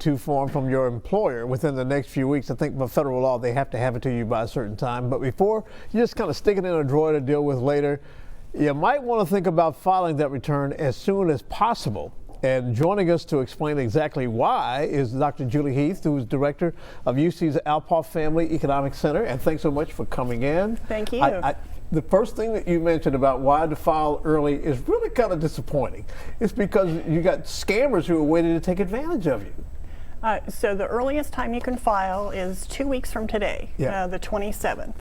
W-2 form from your employer within the next few weeks. I think by federal law they have to have it to you by a certain time. But before, you just kind of stick it in a drawer to deal with later. You might want to think about filing that return as soon as possible. And joining us to explain exactly why is Dr. Julie Heath, who is director of UC's Alpaugh Family Economic Center. And thanks so much for coming in. Thank you. The first thing that you mentioned about why to file early is really kind of disappointing. It's because you got scammers who are waiting to take advantage of you. So the earliest time you can file is 2 weeks from today, the 27th.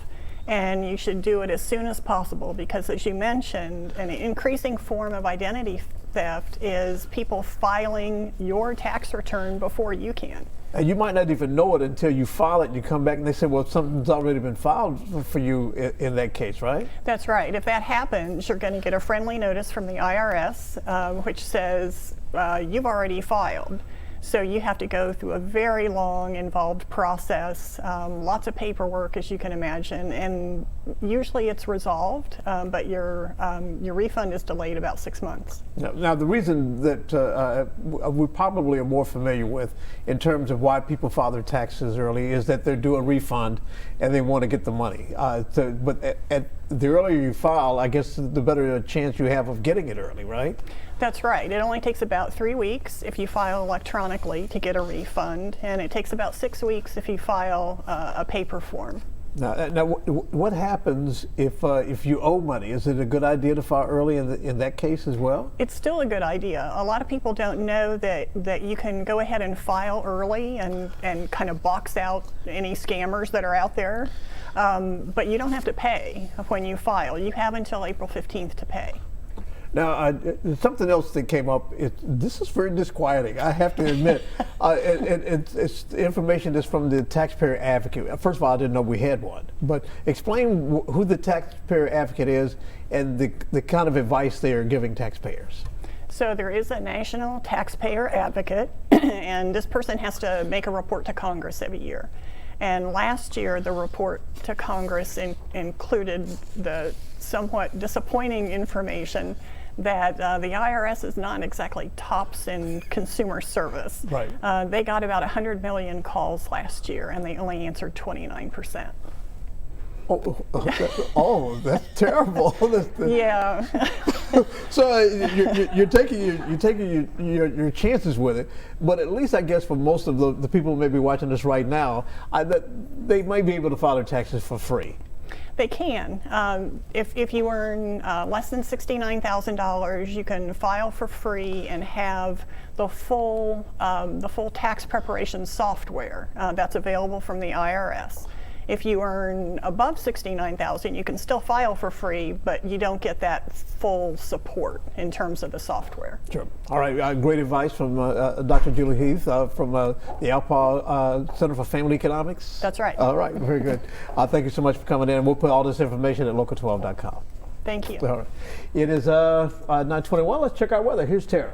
And you should do it as soon as possible because, as you mentioned, an increasing form of identity theft is people filing your tax return before you can. And you might not even know it until you file it and you come back and they say, well, something's already been filed for you in that case, right? That's right. If that happens, you're going to get a friendly notice from the IRS, which says you've already filed. So you have to go through a very long, involved process, lots of paperwork, as you can imagine, and usually it's resolved, but your refund is delayed about 6 months. Now the reason that we probably are more familiar with in terms of why people file their taxes early is that they're due a refund and they want to get the money. But the earlier you file, I guess the better chance you have of getting it early, right? That's right. It only takes about 3 weeks if you file electronically to get a refund, and it takes about 6 weeks if you file a paper form. Now, what happens if you owe money? Is it a good idea to file early in that case as well? It's still a good idea. A lot of people don't know that you can go ahead and file early and kind of box out any scammers that are out there, but you don't have to pay when you file. You have until April 15th to pay. Now, something else that came up, this is very disquieting, I have to admit. It's information that's from the taxpayer advocate. First of all, I didn't know we had one, but explain who the taxpayer advocate is and the kind of advice they are giving taxpayers. So there is a national taxpayer advocate, and this person has to make a report to Congress every year. And last year, the report to Congress included the somewhat disappointing information that the IRS is not exactly tops in consumer service. Right. They got about 100 million calls last year, and they only answered 29%. Oh, that's terrible. Yeah. So you're taking your chances with it, but at least I guess for most of the people who may be watching this right now, they may be able to file their taxes for free. They can. If you earn less than $69,000, you can file for free and have the full tax preparation software that's available from the IRS. If you earn above $69,000, you can still file for free, but you don't get that full support in terms of the software. Sure. All right. Great advice from Dr. Julie Heath from the Alpaugh Center for Family Economics. That's right. All right. Very good. Thank you so much for coming in. We'll put all this information at local12.com. Thank you. All right. It is 9:21. Let's check our weather. Here's Tara.